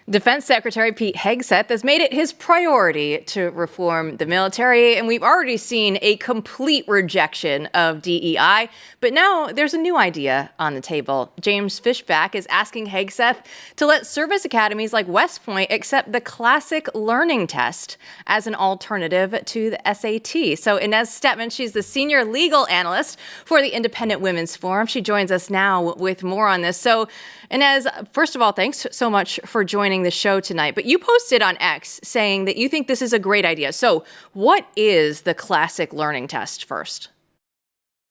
Defense Secretary Pete Hegseth has made it his priority to reform the military, and we've already seen a complete rejection of DEI. But now there's a new idea on the table. James Fishback is asking Hegseth to let service academies like West Point accept the classic learning test as an alternative to the SAT. So Inez Stepman, she's the senior legal analyst for the Independent Women's Forum. She joins us now with more on this. So Inez, first of all, thanks so much for joining the show tonight. But you posted on X saying that you think this is a great idea. So what is the classic learning test first?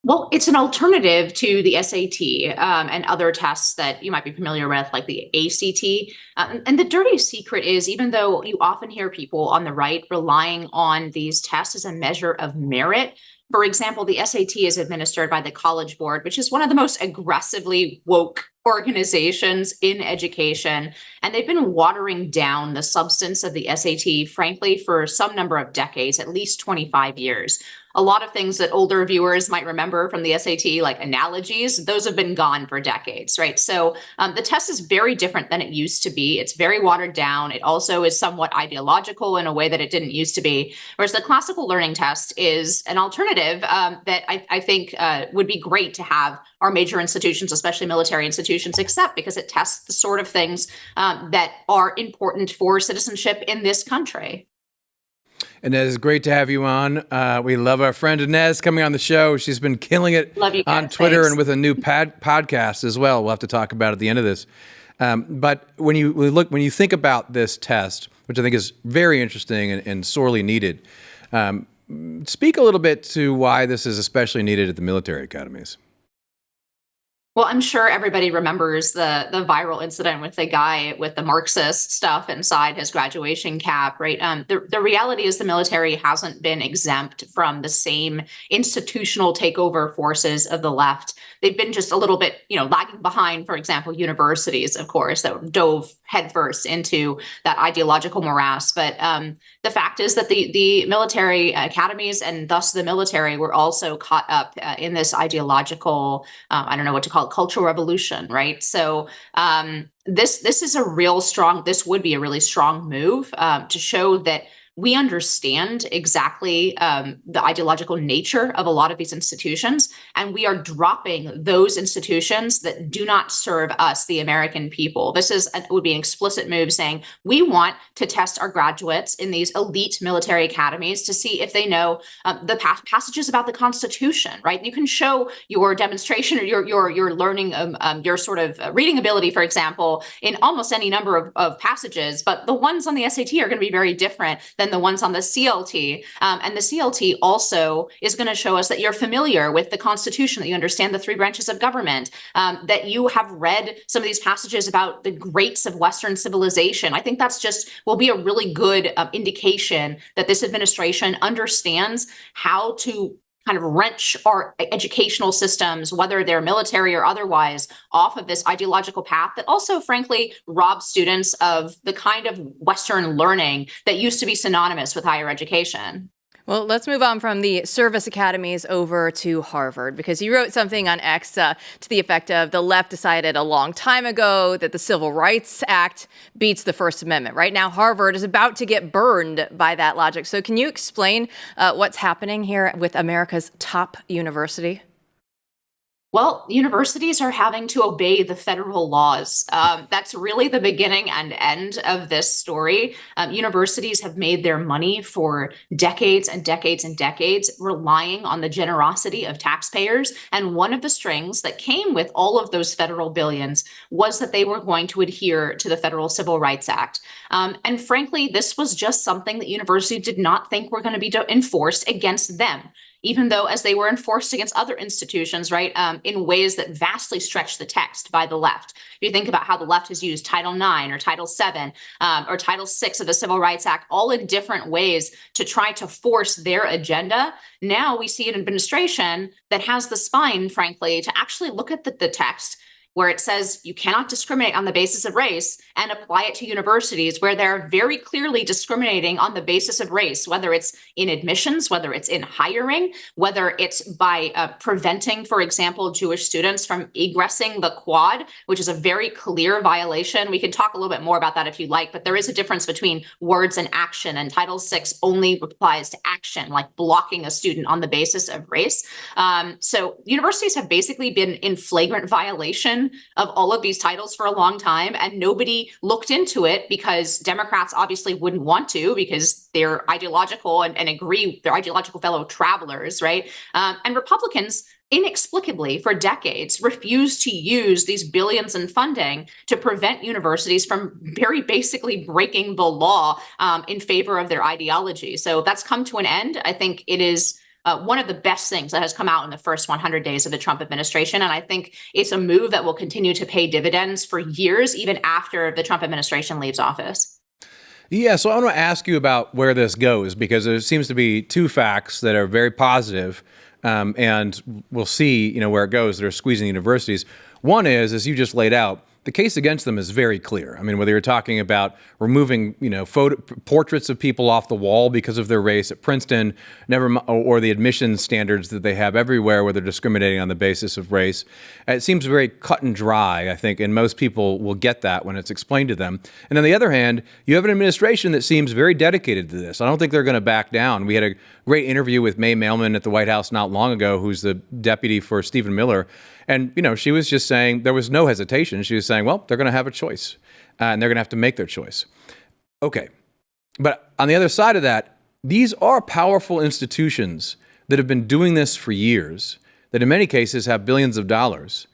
Well, it's an alternative to the SAT and other tests that you might be familiar with, like the ACT. And the dirty secret is, even though you often hear people on the right relying on these tests as a measure of merit, for example, the SAT is administered by the College Board, which is one of the most aggressively woke organizations in education. And they've been watering down the substance of the SAT, frankly, for some number of decades, at least 25 years. A lot of things that older viewers might remember from the SAT, like analogies, those have been gone for decades, right? So the test is very different than it used to be. It's very watered down. It also is somewhat ideological in a way that it didn't used to be. Whereas the classical learning test is an alternative that I think would be great to have our major institutions, especially military institutions, accept, because it tests the sort of things that are important for citizenship in this country. Inez, great to have you on. We love our friend Inez coming on the show. She's been killing it on Twitter. Thanks. And with a new podcast as well. We'll have to talk about at the end of this. But when you think about this test, which I think is very interesting and sorely needed, speak a little bit to why this is especially needed at the military academies. Well, I'm sure everybody remembers the viral incident with the guy with the Marxist stuff inside his graduation cap, right? The reality is the military hasn't been exempt from the same institutional takeover forces of the left. They've been just a little bit, lagging behind, for example, universities, of course, that dove headfirst into that ideological morass. But the fact is that the military academies and thus the military were also caught up in this ideological, I don't know what to call it, cultural revolution, right? So this would be a really strong move to show that we understand exactly the ideological nature of a lot of these institutions, and we are dropping those institutions that do not serve us, the American people. Would be an explicit move saying we want to test our graduates in these elite military academies to see if they know the passages about the Constitution, right? You can show your demonstration or your learning, your sort of reading ability, for example, in almost any number of passages, but the ones on the SAT are going to be very different than the ones on the CLT. And the CLT also is going to show us that you're familiar with the Constitution, that you understand the three branches of government, that you have read some of these passages about the greats of Western civilization. I think will be a really good indication that this administration understands how to kind of wrench our educational systems, whether they're military or otherwise, off of this ideological path that also, frankly, robs students of the kind of Western learning that used to be synonymous with higher education. Well, let's move on from the service academies over to Harvard, because you wrote something on X to the effect of the left decided a long time ago that the Civil Rights Act beats the First Amendment. Right now, Harvard is about to get burned by that logic. So can you explain what's happening here with America's top university? Well, universities are having to obey the federal laws. That's really the beginning and end of this story. Universities have made their money for decades and decades and decades, relying on the generosity of taxpayers. And one of the strings that came with all of those federal billions was that they were going to adhere to the Federal Civil Rights Act. And frankly, this was just something that universities did not think were going to be enforced against them, even though as they were enforced against other institutions, right, in ways that vastly stretch the text by the left. If you think about how the left has used Title IX or Title VII or Title VI of the Civil Rights Act, all in different ways to try to force their agenda, now we see an administration that has the spine, frankly, to actually look at the text where it says you cannot discriminate on the basis of race, and apply it to universities where they're very clearly discriminating on the basis of race, whether it's in admissions, whether it's in hiring, whether it's by preventing, for example, Jewish students from egressing the Quad, which is a very clear violation. We can talk a little bit more about that if you like, but there is a difference between words and action, and Title VI only applies to action, like blocking a student on the basis of race. So universities have basically been in flagrant violation of all of these titles for a long time, and nobody looked into it because Democrats obviously wouldn't want to, because they're ideological and agree, they're ideological fellow travelers, right? And Republicans inexplicably for decades refused to use these billions in funding to prevent universities from very basically breaking the law in favor of their ideology. So that's come to an end. I think it is one of the best things that has come out in the first 100 days of the Trump administration. And I think it's a move that will continue to pay dividends for years, even after the Trump administration leaves office. Yeah, so I want to ask you about where this goes, because there seems to be two facts that are very positive, and we'll see, where it goes. They're squeezing universities. One is, as you just laid out, the case against them is very clear. I mean, whether you're talking about removing, portraits of people off the wall because of their race at Princeton, or the admissions standards that they have everywhere where they're discriminating on the basis of race. It seems very cut and dry, I think, and most people will get that when it's explained to them. And on the other hand, you have an administration that seems very dedicated to this. I don't think they're going to back down. We had a great interview with May Mailman at the White House not long ago, who's the deputy for Stephen Miller. And, she was just saying there was no hesitation. She was saying, well, they're going to have a choice, and they're going to have to make their choice. Okay. But on the other side of that, these are powerful institutions that have been doing this for years, that in many cases have billions of dollars.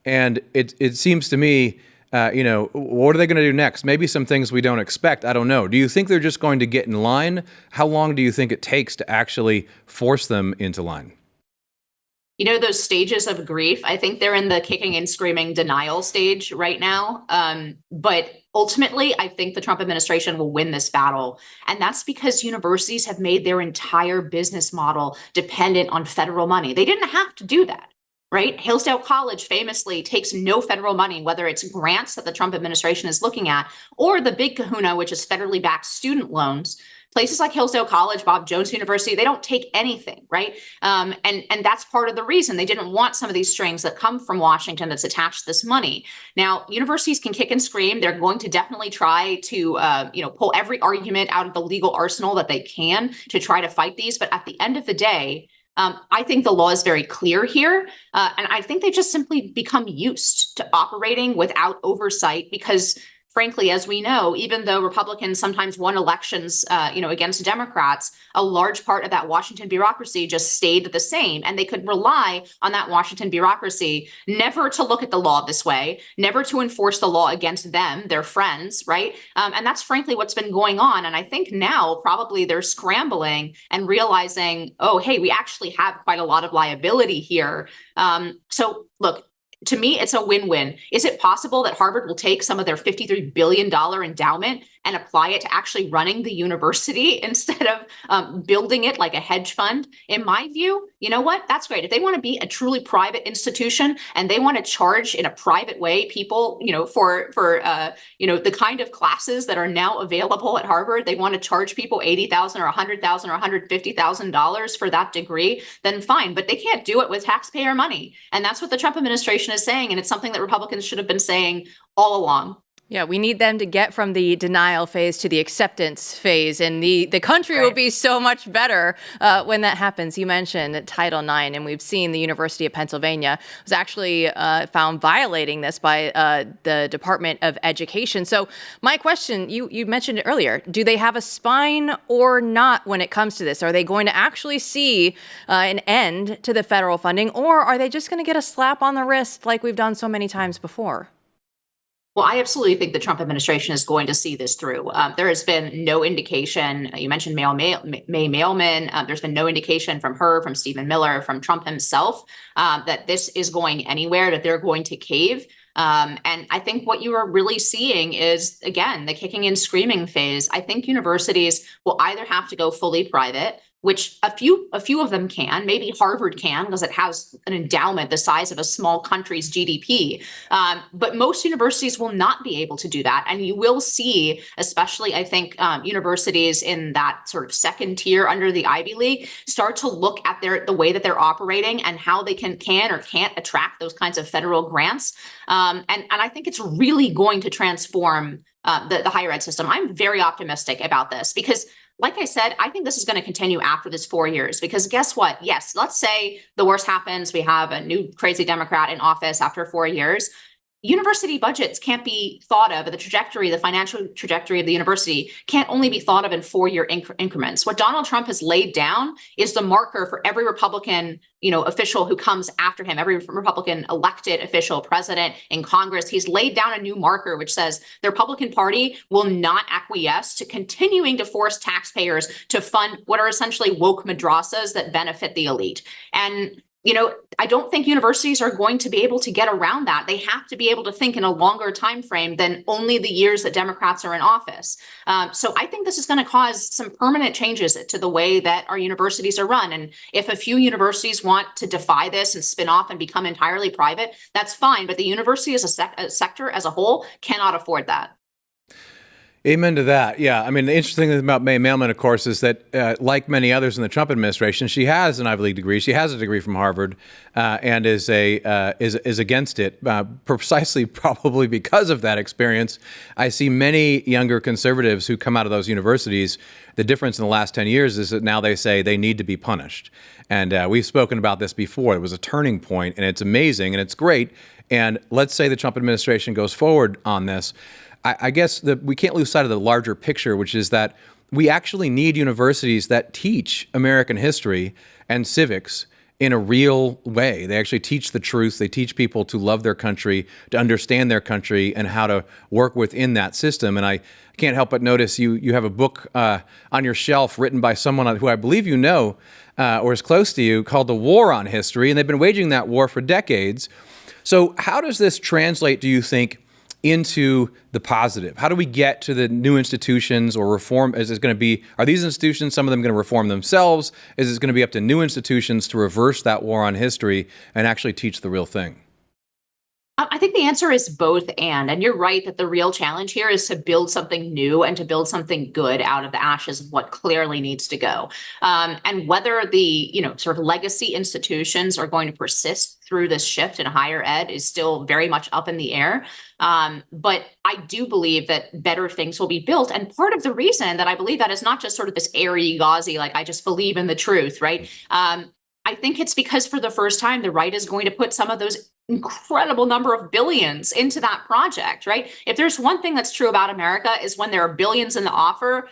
And it seems to me, what are they going to do next? Maybe some things we don't expect. I don't know. Do you think they're just going to get in line? How long do you think it takes to actually force them into line? Those stages of grief, I think they're in the kicking and screaming denial stage right now. But ultimately, I think the Trump administration will win this battle. And that's because universities have made their entire business model dependent on federal money. They didn't have to do that, right? Hillsdale College famously takes no federal money, whether it's grants that the Trump administration is looking at, or the big kahuna, which is federally backed student loans. Places like Hillsdale College, Bob Jones University, they don't take anything, right? And that's part of the reason they didn't want some of these strings that come from Washington that's attached to this money. Now, universities can kick and scream. They're going to definitely try to, pull every argument out of the legal arsenal that they can to try to fight these. But at the end of the day, I think the law is very clear here. And I think they just simply become used to operating without oversight because, frankly, as we know, even though Republicans sometimes won elections, against Democrats, a large part of that Washington bureaucracy just stayed the same. And they could rely on that Washington bureaucracy never to look at the law this way, never to enforce the law against them, their friends, right? And that's frankly what's been going on. And I think now probably they're scrambling and realizing, oh, hey, we actually have quite a lot of liability here. So look, to me, it's a win-win. Is it possible that Harvard will take some of their $53 billion endowment and apply it to actually running the university instead of building it like a hedge fund? In my view, you know what? That's great. If they want to be a truly private institution and they want to charge in a private way people, for the kind of classes that are now available at Harvard, they want to charge people $80,000 or $100,000 or $150,000 for that degree, then fine. But they can't do it with taxpayer money. And that's what the Trump administration is saying. And it's something that Republicans should have been saying all along. Yeah, we need them to get from the denial phase to the acceptance phase, and the country will be so much better when that happens. You mentioned Title IX, and we've seen the University of Pennsylvania was actually found violating this by the Department of Education. So my question, you mentioned it earlier, do they have a spine or not when it comes to this? Are they going to actually see an end to the federal funding, or are they just going to get a slap on the wrist like we've done so many times before? Well, I absolutely think the Trump administration is going to see this through. There has been no indication. You mentioned May Mailman. There's been no indication from her, from Stephen Miller, from Trump himself that this is going anywhere, that they're going to cave. And I think what you are really seeing is, again, the kicking and screaming phase. I think universities will either have to go fully private which a few of them can. Maybe Harvard can, because it has an endowment the size of a small country's GDP. But most universities will not be able to do that. And you will see, especially, I think, universities in that sort of second tier under the Ivy League start to look at the way that they're operating and how they can or can't attract those kinds of federal grants. And I think it's really going to transform the higher ed system. I'm very optimistic about this because, like I said, I think this is going to continue after this 4 years, because guess what? Yes, let's say the worst happens. We have a new crazy Democrat in office after 4 years. University budgets can't be thought of, the financial trajectory of the university can't only be thought of in 4-year increments. What Donald Trump has laid down is the marker for every Republican, official who comes after him, every Republican elected official, president in Congress. He's laid down a new marker which says the Republican Party will not acquiesce to continuing to force taxpayers to fund what are essentially woke madrasas that benefit the elite. And I don't think universities are going to be able to get around that. They have to be able to think in a longer time frame than only the years that Democrats are in office. So I think this is going to cause some permanent changes to the way that our universities are run. And if a few universities want to defy this and spin off and become entirely private, that's fine. But the university as a sector as a whole cannot afford that. Amen to that. Yeah. I mean, the interesting thing about May Mailman, of course, is that like many others in the Trump administration, she has an Ivy League degree. She has a degree from Harvard and is against it precisely probably because of that experience. I see many younger conservatives who come out of those universities. The difference in the last 10 years is that now they say they need to be punished. And we've spoken about this before. It was a turning point, and it's amazing and it's great. And let's say the Trump administration goes forward on this. I guess we can't lose sight of the larger picture, which is that we actually need universities that teach American history and civics in a real way. They actually teach the truth. They teach people to love their country, to understand their country, and how to work within that system. And I can't help but notice you have a book on your shelf written by someone who I believe you know or is close to you, called The War on History, and they've been waging that war for decades. So how does this translate, do you think, into the positive? How do we get to the new institutions or reform? Is it going to be, are these institutions, some of them going to reform themselves? Is it going to be up to new institutions to reverse that war on history and actually teach the real thing? I think the answer is both and you're right that the real challenge here is to build something new and to build something good out of the ashes of what clearly needs to go. And whether the, sort of legacy institutions are going to persist through this shift in higher ed is still very much up in the air. But I do believe that better things will be built. And part of the reason that I believe that is not just sort of this airy, gauzy, like I just believe in the truth, right? I think it's because for the first time, the right is going to put some of those incredible number of billions into that project, right? If there's one thing that's true about America is when there are billions in the offer,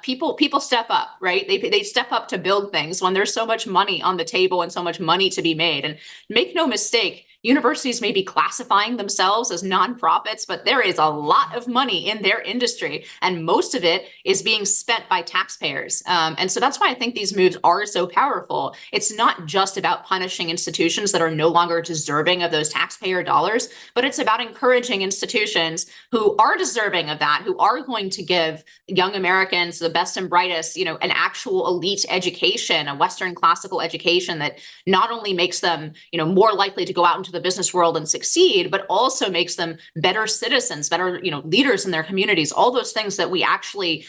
people step up, right? They step up to build things when there's so much money on the table and so much money to be made. And make no mistake, universities may be classifying themselves as nonprofits, but there is a lot of money in their industry, and most of it is being spent by taxpayers. And so that's why I think these moves are so powerful. It's not just about punishing institutions that are no longer deserving of those taxpayer dollars, but it's about encouraging institutions who are deserving of that, who are going to give young Americans, the best and brightest, an actual elite education, a Western classical education that not only makes them, more likely to go out into the business world and succeed, but also makes them better citizens, better, leaders in their communities, all those things that we actually,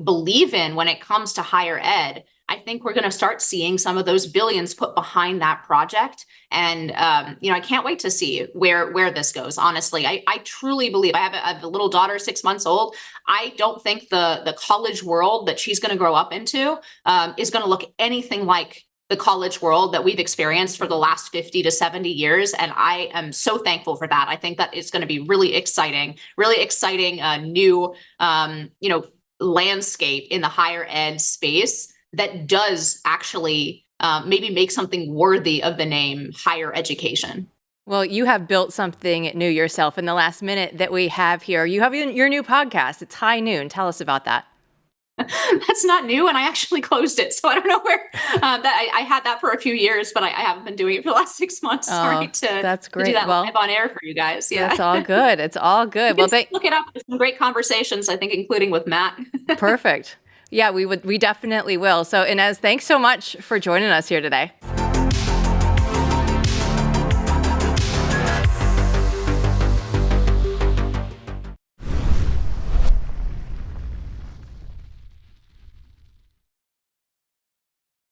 believe in when it comes to higher ed. I think we're going to start seeing some of those billions put behind that project. And, I can't wait to see where this goes. Honestly, I truly believe I have a little daughter, 6 months old. I don't think the college world that she's going to grow up into is going to look anything like the college world that we've experienced for the last 50 to 70 years. And I am so thankful for that. I think that it's going to be really exciting new, landscape in the higher ed space that does actually maybe make something worthy of the name higher education. Well, you have built something new yourself in the last minute that we have here. You have your new podcast. It's High Noon. Tell us about that. That's not new, and I actually closed it, so I don't know where I had that for a few years, but I haven't been doing it for the last 6 months. Sorry that's great. to do that live on air for you guys. Yeah, it's all good. It's all good. Well, look it up. There's some great conversations, I think, including with Matt. Perfect. Yeah, we definitely will. So Inez, thanks so much for joining us here today.